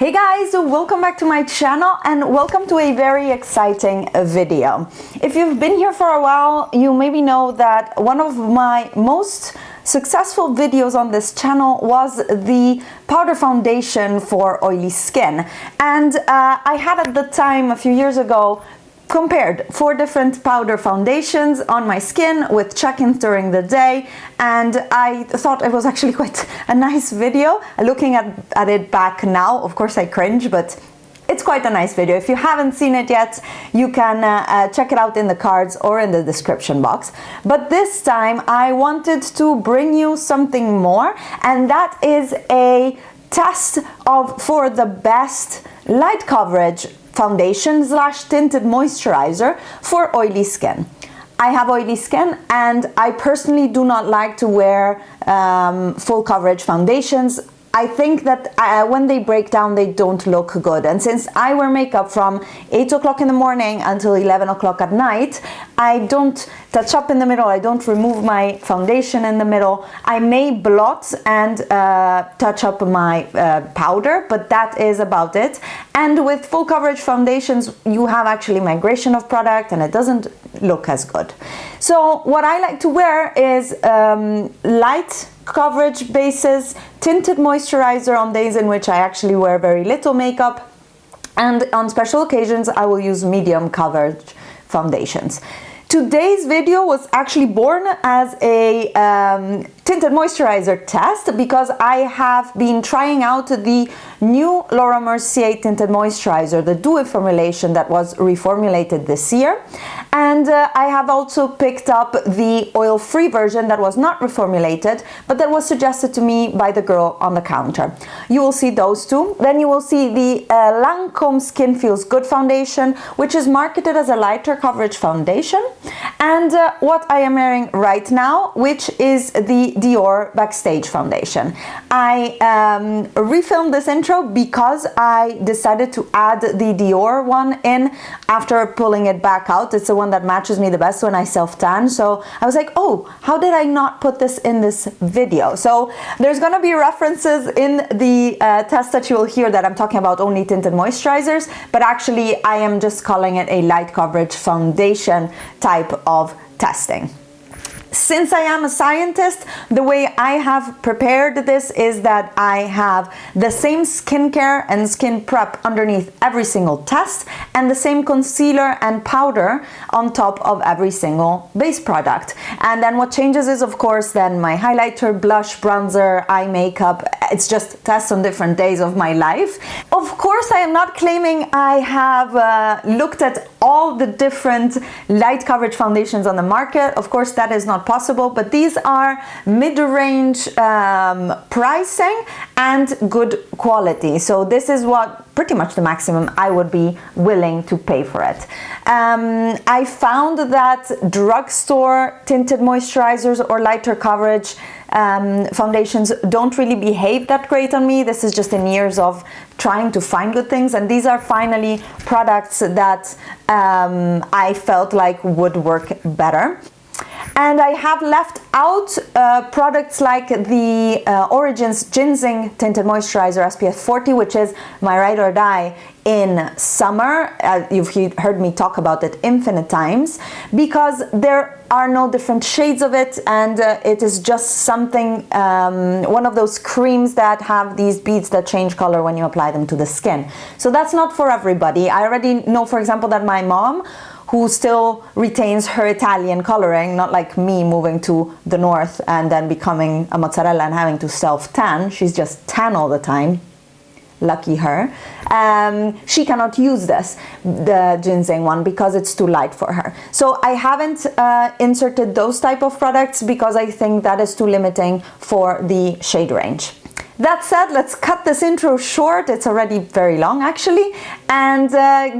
Hey guys, welcome back to my channel and welcome to a very exciting video. If you've been here for a while, you maybe know that one of my most successful videos on this channel was the powder foundation for oily skin. And I had at the time, a few years ago, compared 4 different powder foundations on my skin with check-ins during the day, and I thought it was actually quite a nice video. Looking at it back now, of course I cringe, but it's quite a nice video. If you haven't seen it yet, you can check it out in the cards or in the description box. But this time I wanted to bring you something more, and that is a test for the best light coverage foundation / tinted moisturizer for oily skin. I have oily skin and I personally do not like to wear full coverage foundations. I think that when they break down, they don't look good. And since I wear makeup from 8 o'clock in the morning until 11 o'clock at night, I don't touch up in the middle. I don't remove my foundation in the middle. I may blot and touch up my powder, but that is about it. And with full coverage foundations, you have actually migration of product and it doesn't look as good. So what I like to wear is light coverage bases, tinted moisturizer on days in which I actually wear very little makeup, and on special occasions I will use medium coverage foundations. Today's video was actually born as a tinted moisturizer test because I have been trying out the new Laura Mercier tinted moisturizer, the Dewy formulation that was reformulated this year. And I have also picked up the oil-free version that was not reformulated, but that was suggested to me by the girl on the counter. You will see those two. Then you will see the Lancome Skin Feels Good foundation, which is marketed as a lighter coverage foundation. And what I am wearing right now, which is the Dior Backstage foundation. I refilmed this intro because I decided to add the Dior one in after pulling it back out. It's the one that matches me the best when I self-tan. So I was like, oh, how did I not put this in this video? So there's gonna be references in the test that you will hear that I'm talking about only tinted moisturizers, but actually I am just calling it a light coverage foundation type of testing. Since I am a scientist, the way I have prepared this is that I have the same skincare and skin prep underneath every single test and the same concealer and powder on top of every single base product. And then what changes is, of course, then my highlighter, blush, bronzer, eye makeup. It's just tests on different days of my life. Of course, I am not claiming I have looked at all the different light coverage foundations on the market. Of course, that is not possible, but these are mid-range pricing and good quality. So this is what pretty much the maximum I would be willing to pay for it. I found that drugstore tinted moisturizers or lighter coverage foundations don't really behave that great on me. This is just in years of trying to find good things, and these are finally products that I felt like would work better. And I have left out products like the Origins Ginseng Tinted Moisturizer SPF 40, which is my ride or die in summer. You've heard me talk about it infinite times, because there are no different shades of it, and it is just something, one of those creams that have these beads that change color when you apply them to the skin. So that's not for everybody. I already know, for example, that my mom, who still retains her Italian coloring, not like me moving to the north and then becoming a mozzarella and having to self-tan, she's just tan all the time, lucky her. She cannot use this, the ginseng one, because it's too light for her. So I haven't inserted those type of products because I think that is too limiting for the shade range. That said, let's cut this intro short. It's already very long actually, and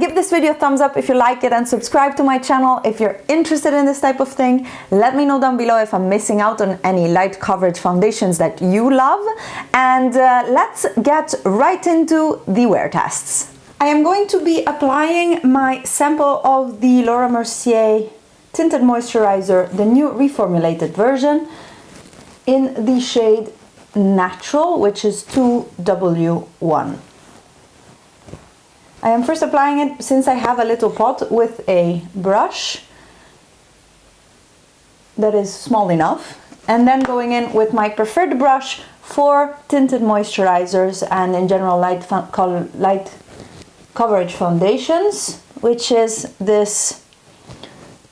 give this video a thumbs up if you like it, and subscribe to my channel if you're interested in this type of thing. Let me know down below if I'm missing out on any light coverage foundations that you love, and let's get right into the wear tests. I am going to be applying my sample of the Laura Mercier Tinted Moisturizer, the new reformulated version, in the shade Natural, which is 2W1. I am first applying it, since I have a little pot, with a brush that is small enough, and then going in with my preferred brush for tinted moisturizers and in general light coverage foundations, which is this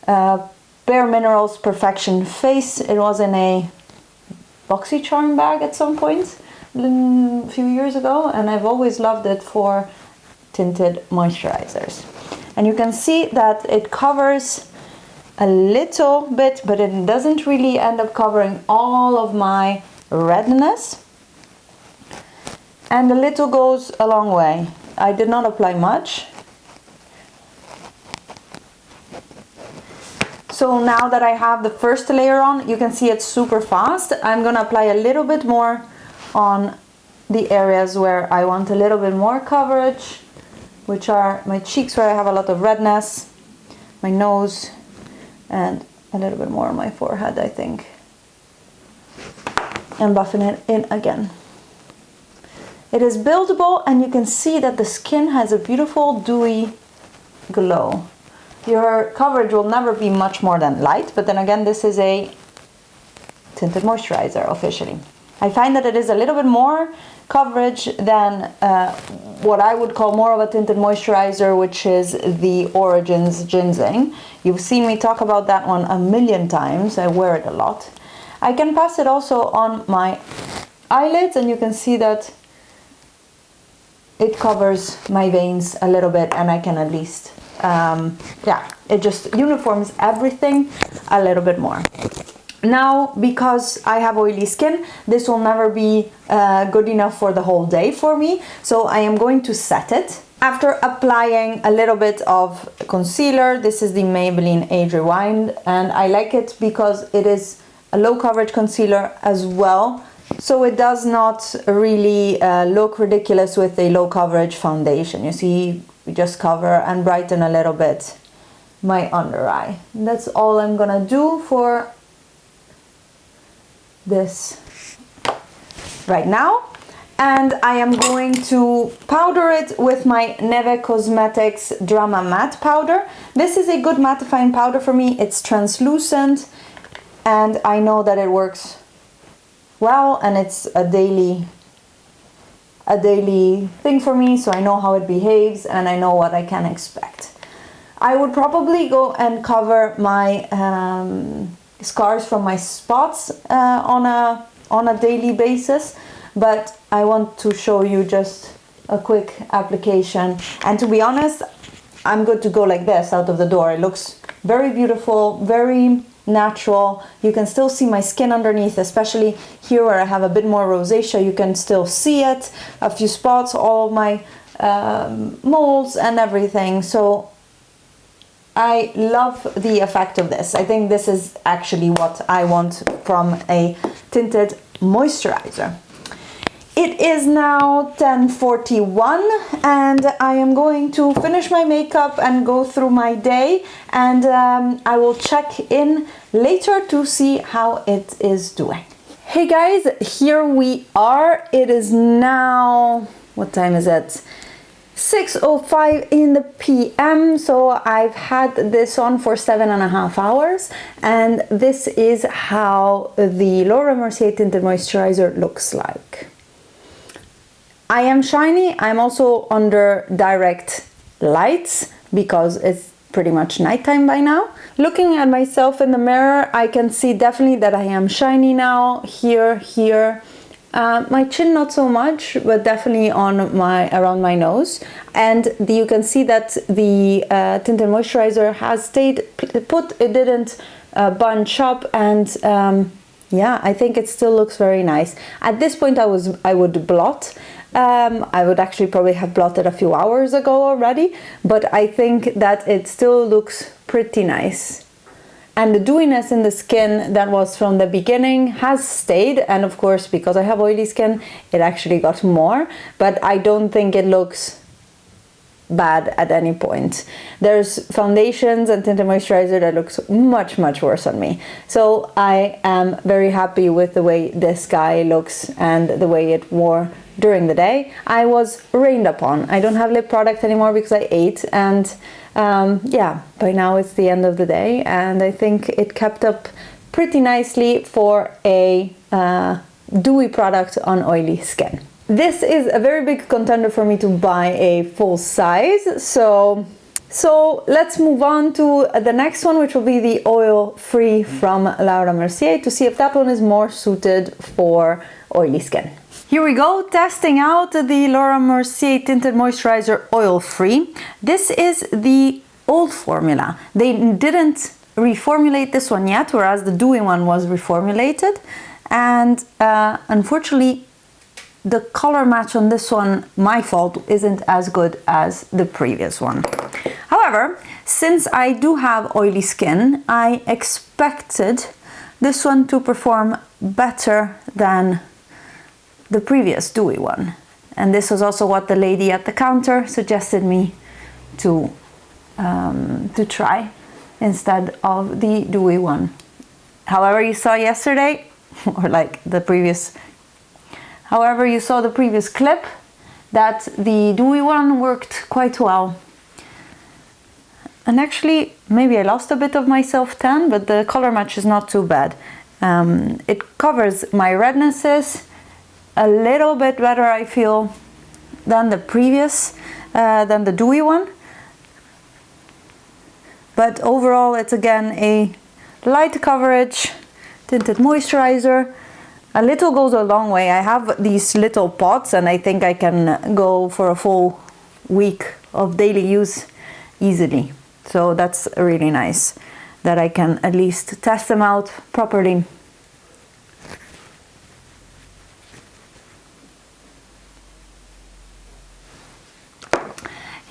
Bareminerals Perfection Face. It was in a BoxyCharm bag at some point a few years ago, and I've always loved it for tinted moisturizers. And you can see that it covers a little bit, but it doesn't really end up covering all of my redness, and a little goes a long way. I did not apply much. So now that I have the first layer on, you can see it's super fast. I'm gonna apply a little bit more on the areas where I want a little bit more coverage, which are my cheeks where I have a lot of redness, my nose, and a little bit more on my forehead, I think. And buffing it in again. It is buildable, and you can see that the skin has a beautiful dewy glow. Your coverage will never be much more than light, but then again, this is a tinted moisturizer officially. I find that it is a little bit more coverage than what I would call more of a tinted moisturizer, which is the Origins Ginseng. You've seen me talk about that one a million times. I wear it a lot. I can pass it also on my eyelids, and you can see that it covers my veins a little bit, and I can at least, yeah, it just uniforms everything a little bit more. Now, because I have oily skin, this will never be good enough for the whole day for me, so I am going to set it. After applying a little bit of concealer, this is the Maybelline Age Rewind, and I like it because it is a low coverage concealer as well, so it does not really look ridiculous with a low coverage foundation. You see, we just cover and brighten a little bit my under eye. That's all I'm gonna do for this right now. And I am going to powder it with my Neve Cosmetics Drama Matte Powder. This is a good mattifying powder for me. It's translucent, and I know that it works well, and it's a daily thing for me, so I know how it behaves and I know what I can expect. I would probably go and cover my scars from my spots on a daily basis, but I want to show you just a quick application. And to be honest, I'm good to go like this out of the door. It looks very beautiful, very natural. You can still see my skin underneath, especially here where I have a bit more rosacea. You can still see it, a few spots, all of my moles and everything. So I love the effect of this. I think this is actually what I want from a tinted moisturizer. It is now 10:41, and I am going to finish my makeup and go through my day, and I will check in later to see how it is doing. Hey guys, here we are. It is now, what time is it? 6:05 in the PM, so I've had this on for 7.5 hours, and this is how the Laura Mercier Tinted Moisturizer looks like. I am shiny. I'm also under direct lights because it's pretty much nighttime by now. Looking at myself in the mirror, I can see definitely that I am shiny now, here. My chin not so much, but definitely on around my nose. And you can see that the tinted moisturizer has stayed put. It didn't bunch up, and yeah, I think it still looks very nice. At this point, I would blot. I would actually probably have blotted a few hours ago already, but I think that it still looks pretty nice. And the dewiness in the skin that was from the beginning has stayed, and of course, because I have oily skin, it actually got more, but I don't think it looks bad at any point. There's foundations and tinted moisturizer that looks much worse on me. So I am very happy with the way this guy looks and the way it wore during the day, I was rained upon. I don't have lip product anymore because I ate, and yeah, by now it's the end of the day, and I think it kept up pretty nicely for a dewy product on oily skin. This is a very big contender for me to buy a full size, so let's move on to the next one, which will be the oil-free from Laura Mercier, to see if that one is more suited for oily skin. Here we go, testing out the Laura Mercier Tinted Moisturizer oil-free. This is the old formula. They didn't reformulate this one yet, whereas the dewy one was reformulated. And unfortunately, the color match on this one, my fault, isn't as good as the previous one. However, since I do have oily skin, I expected this one to perform better than the previous dewy one. And this was also what the lady at the counter suggested me to try instead of the dewy one. However, you saw yesterday, or like the previous, however you saw the previous clip, that the dewy one worked quite well. And actually, maybe I lost a bit of my self-tan, but the color match is not too bad. It covers my rednesses a little bit better, I feel, than the previous, than the dewy one. But overall, it's again a light coverage tinted moisturizer. A little goes a long way. I have these little pots, and I think I can go for a full week of daily use easily. So that's really nice that I can at least test them out properly.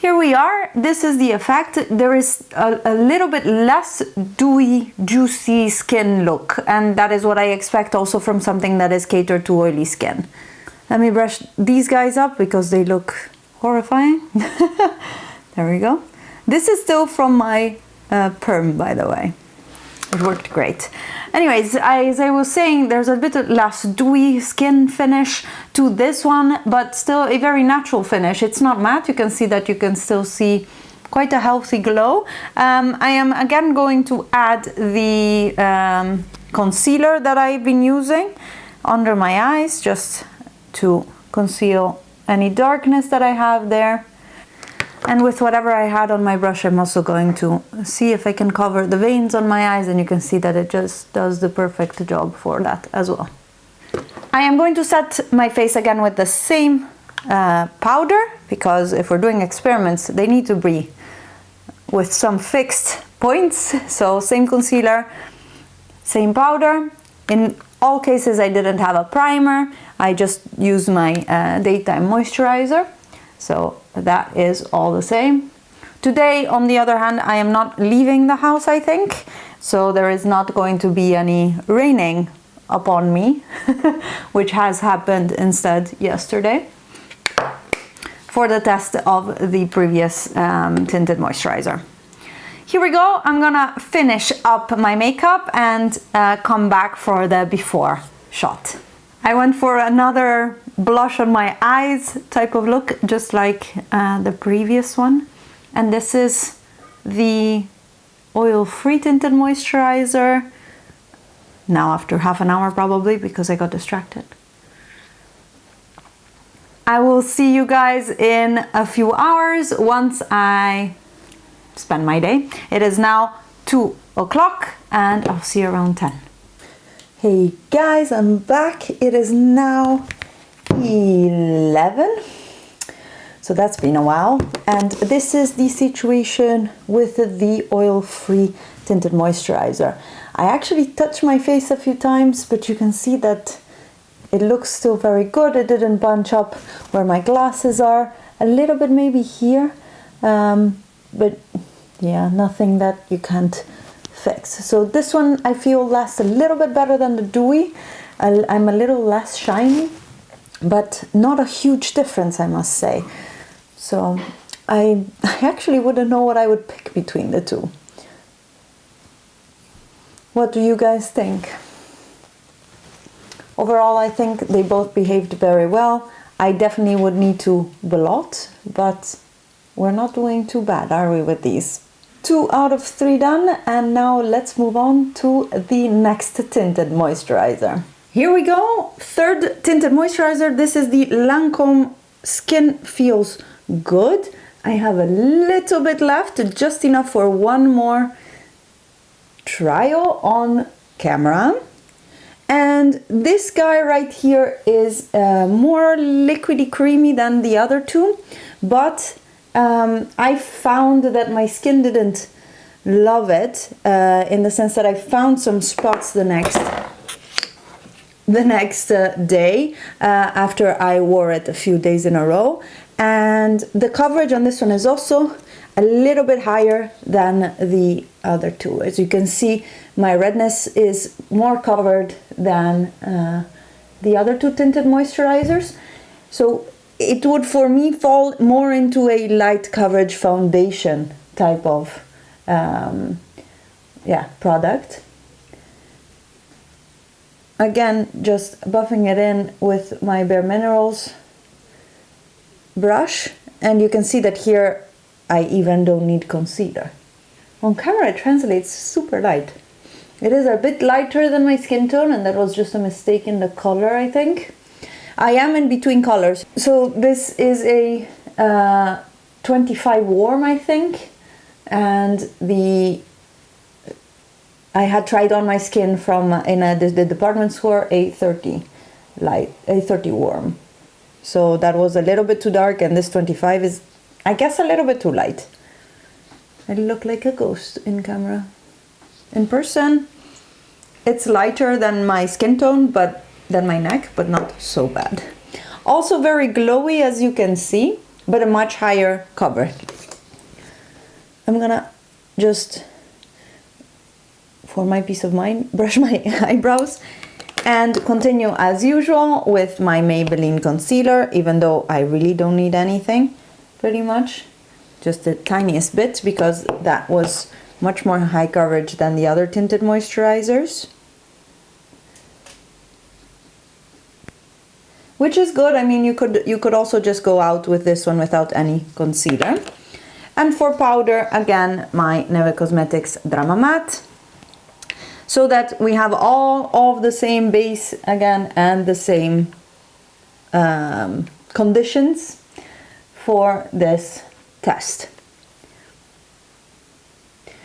Here we are. This is the effect. There is a little bit less dewy, juicy skin look, and that is what I expect also from something that is catered to oily skin. Let me brush these guys up because they look horrifying. There we go. This is still from my perm, by the way. It worked great. Anyways, as I was saying, there's a bit less dewy skin finish to this one, but still a very natural finish. It's not matte. You can see that you can still see quite a healthy glow. I am again going to add the concealer that I've been using under my eyes, just to conceal any darkness that I have there. And with whatever I had on my brush, I'm also going to see if I can cover the veins on my eyes, and you can see that it just does the perfect job for that as well. I am going to set my face again with the same powder, because if we're doing experiments, they need to be with some fixed points. So same concealer, same powder. In all cases, I didn't have a primer. I just used my daytime moisturizer. So that is all the same. Today, on the other hand, I am not leaving the house, I think. So there is not going to be any raining upon me, which has happened instead yesterday, for the test of the previous tinted moisturizer. Here we go. I'm gonna finish up my makeup and come back for the before shot. I went for another blush on my eyes type of look, just like the previous one. And this is the oil-free tinted moisturizer. Now after half an hour probably, because I got distracted. I will see you guys in a few hours once I spend my day. It is now 2 o'clock and I'll see you around 10. Hey guys, I'm back. It is now 11. So that's been a while. And this is the situation with the oil-free tinted moisturizer. I actually touched my face a few times, but you can see that it looks still very good. It didn't bunch up where my glasses are. A little bit maybe here, but yeah, nothing that you can't fix. So this one I feel lasts a little bit better than the dewy. I'm a little less shiny, but not a huge difference, I must say. So I actually wouldn't know what I would pick between the two. What do you guys think? Overall, I think they both behaved very well. I definitely would need to blot, but we're not doing too bad, are we, with these? 2 out of 3 done, and now let's move on to the next tinted moisturizer. Here we go, third tinted moisturizer. This is the Lancome Skin Feels Good. I have a little bit left, just enough for one more trial on camera. And this guy right here is more liquidy creamy than the other two, but I found that my skin didn't love it, in the sense that I found some spots the next day after I wore it a few days in a row. And the coverage on this one is also a little bit higher than the other two. As you can see, my redness is more covered than the other two tinted moisturizers. So it would, for me, fall more into a light coverage foundation type of product. Again, just buffing it in with my Bareminerals brush, and you can see that here I even don't need concealer. On camera it translates super light. It is a bit lighter than my skin tone, and that was just a mistake in the color, I think. I am in between colors. So this is a 25 warm, I think, and I had tried on my skin from the department store a 30 light, a 30 warm. So that was a little bit too dark, and this 25 is, I guess, a little bit too light. I look like a ghost in camera. In person, it's lighter than my skin tone, than my neck, but not so bad. Also very glowy, as you can see, but a much higher cover. I'm gonna just, for my peace of mind, brush my eyebrows and continue as usual with my Maybelline Concealer, even though I really don't need anything, pretty much. Just the tiniest bit, because that was much more high coverage than the other tinted moisturizers. Which is good. I mean, you could also just go out with this one without any concealer. And for powder, again, my Neve Cosmetics Drama Matte, so that we have all of the same base again and the same conditions for this test.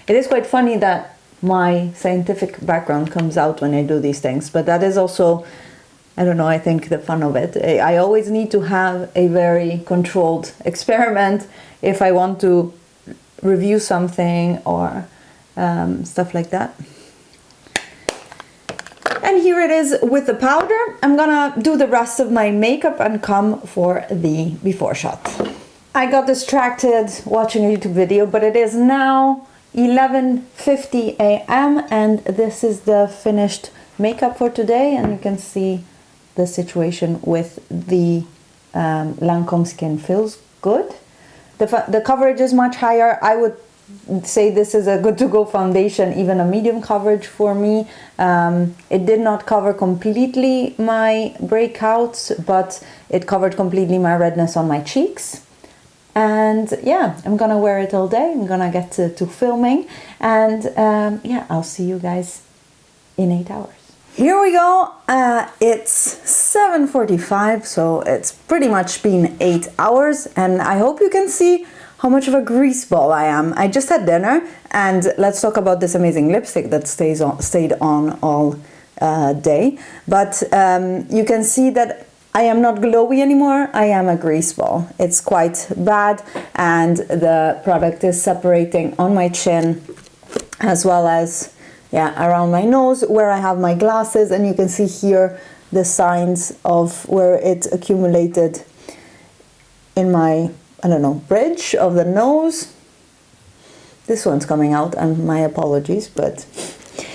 It is quite funny that my scientific background comes out when I do these things, but that is also, I don't know, I think the fun of it. I always need to have a very controlled experiment if I want to review something or stuff like that. And here it is with the powder. I'm gonna do the rest of my makeup and come for the before shot. I got distracted watching a YouTube video, but it is now 11:50 a.m. and this is the finished makeup for today, and you can see the situation with the Lancome Skin Feels Good. The coverage is much higher. I would say this is a good to go foundation, even a medium coverage for me. It did not cover completely my breakouts, but it covered completely my redness on my cheeks. And yeah, I'm gonna wear it all day. I'm gonna get to filming, and yeah, I'll see you guys in 8 hours. Here we go. It's 7:45, so it's pretty much been 8 hours, and I hope you can see how much of a grease ball I am. I just had dinner, and let's talk about this amazing lipstick that stayed on all day. But you can see that I am not glowy anymore. I am a grease ball. It's quite bad, and the product is separating on my chin as well as around my nose where I have my glasses, and you can see here the signs of where it accumulated in my, I don't know, bridge of the nose. This one's coming out, and my apologies, but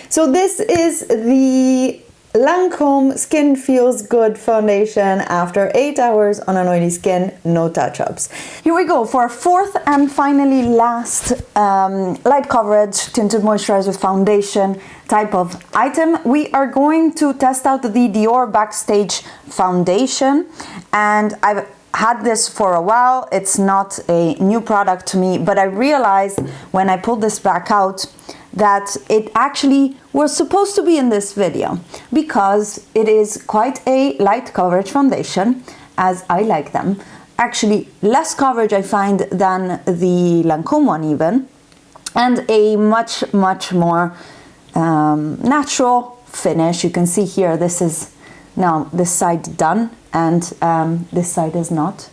so this is the Lancome Skin Feels Good foundation after 8 hours on an oily skin, no touch-ups. Here we go for our fourth and finally last light coverage tinted moisturizer foundation type of item. We are going to test out the Dior Backstage foundation, and I've had this for a while. It's not a new product to me, but I realized when I pulled this back out that it actually was supposed to be in this video because it is quite a light coverage foundation, as I like them. Actually, less coverage I find than the Lancome one even, and a much more natural finish. You can see here, this is now this side done, and this side is not.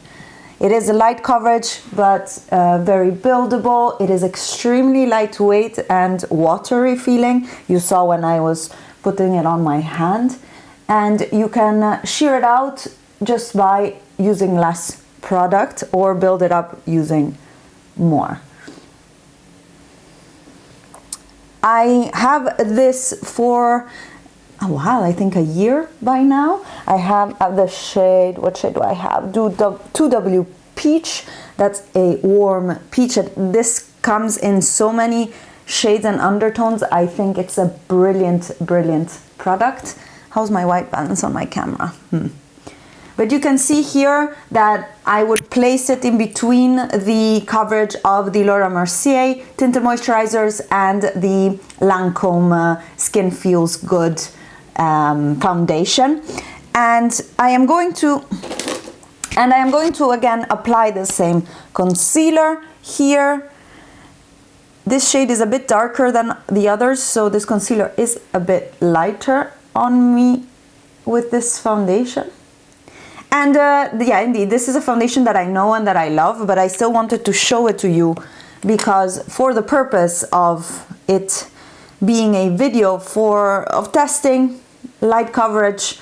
It is a light coverage, but very buildable. It is extremely lightweight and watery feeling. You saw when I was putting it on my hand. And you can sheer it out just by using less product or build it up using more. I have this for a while, I think a year by now. I have the shade, what shade do I have? 2W Peach. That's a warm peach. This comes in so many shades and undertones. I think it's a brilliant product. How's my white balance on my camera? But you can see here that I would place it in between the coverage of the Laura Mercier Tinted Moisturizers and the Lancome Skin Feels Good foundation. And I am going to again apply the same concealer here. This shade is a bit darker than the others, so this concealer is a bit lighter on me with this foundation. And yeah, indeed, this is a foundation that I know and that I love, but I still wanted to show it to you because for the purpose of it being a video of testing light coverage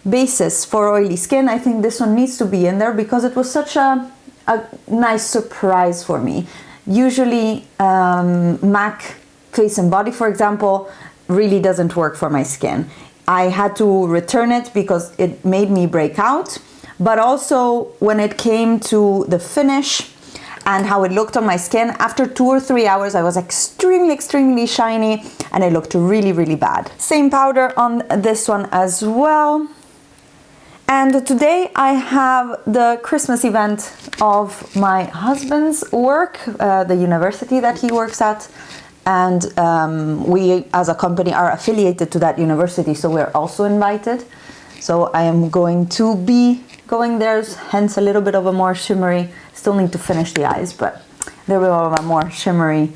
basis for oily skin, I think this one needs to be in there because it was such a nice surprise for me. Usually MAC Face and Body, for example, really doesn't work for my skin. I had to return it because it made me break out, but also when it came to the finish and how it looked on my skin, after 2 or 3 hours I was extremely shiny and it looked really bad. Same powder on this one as well. And today I have the Christmas event of my husband's work, the university that he works at. And we as a company are affiliated to that university, so we're also invited. So I am going to be going there, hence a little bit of a more shimmery, still need to finish the eyes, but there will be a more shimmery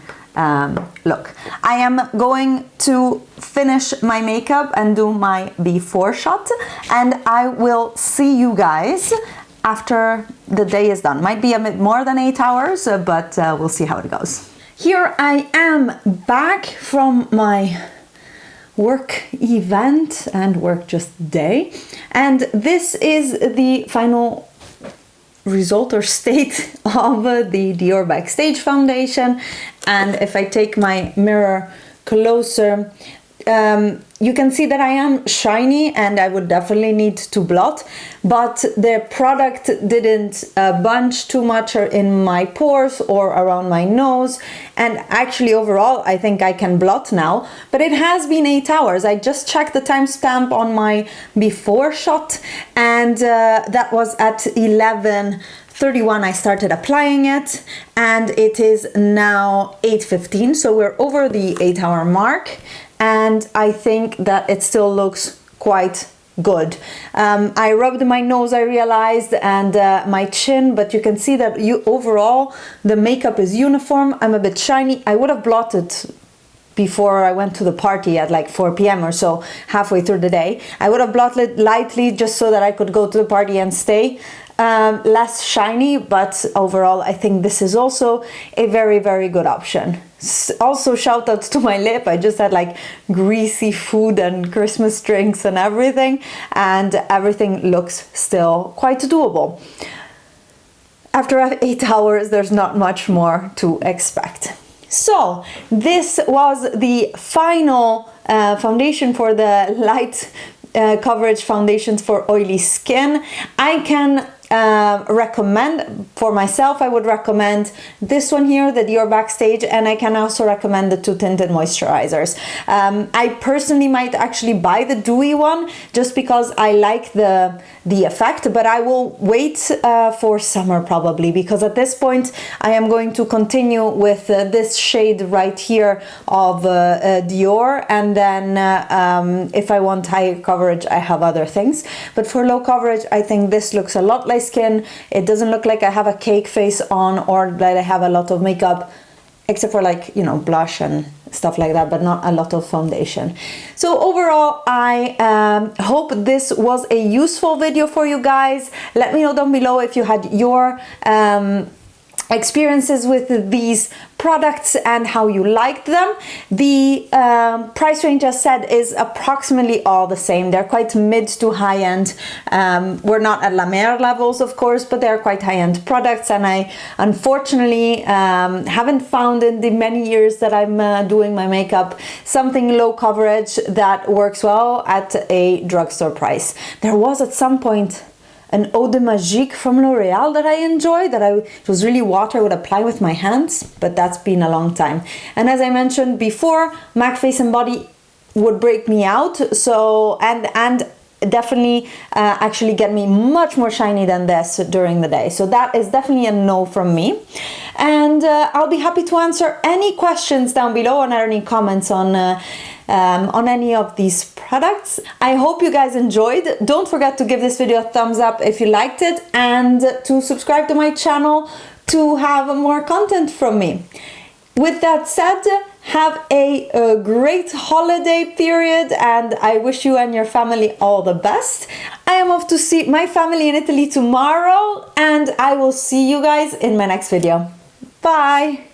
look. I am going to finish my makeup and do my before shot, and I will see you guys after the day is done. Might be a bit more than 8 hours, but we'll see how it goes. Here I am back from my work event and work just day, and this is the final result or state of the Dior Backstage foundation. And if I take my mirror closer, you can see that I am shiny and I would definitely need to blot, but the product didn't bunch too much in my pores or around my nose. And actually overall I think I can blot now, but it has been 8 hours. I just checked the timestamp on my before shot, and that was at 11:31 I started applying it, and it is now 8:15, so we're over the 8-hour mark. And I think that it still looks quite good. I rubbed my nose, I realized, and my chin, but you can see that overall the makeup is uniform. I'm a bit shiny. I would have blotted before I went to the party at like 4 p.m. or so, halfway through the day. I would have blotted lightly just so that I could go to the party and stay less shiny, but overall I think this is also a very good option. Also shout out to my lip. I just had like greasy food and Christmas drinks and everything, and everything looks still quite doable. After 8 hours there's not much more to expect. So this was the final foundation for the light coverage foundations for oily skin. I can recommend, for myself, I would recommend this one here, the Dior Backstage, and I can also recommend the two tinted moisturizers. I personally might actually buy the dewy one just because I like the effect, but I will wait for summer probably, because at this point I am going to continue with this shade right here of Dior, and then if I want higher coverage I have other things, but for low coverage I think this looks a lot like skin. It doesn't look like I have a cake face on or that I have a lot of makeup, except for like, you know, blush and stuff like that, but not a lot of foundation. So overall, I hope this was a useful video for you guys. Let me know down below if you had your experiences with these products and how you liked them. The price range, as said, is approximately all the same. They're quite mid to high end. We're not at La Mer levels, of course, but they're quite high-end products, and I unfortunately haven't found in the many years that I'm doing my makeup something low coverage that works well at a drugstore price. There was at some point an Eau de Magique from L'Oreal that I enjoyed, it was really water I would apply with my hands, but that's been a long time. And as I mentioned before, MAC Face and Body would break me out, so and definitely actually get me much more shiny than this during the day. So that is definitely a no from me. And I'll be happy to answer any questions down below and any comments on any of these products. I hope you guys enjoyed. Don't forget to give this video a thumbs up if you liked it, and to subscribe to my channel to have more content from me. With that said, have a great holiday period, and I wish you and your family all the best. I am off to see my family in Italy tomorrow, and I will see you guys in my next video. Bye!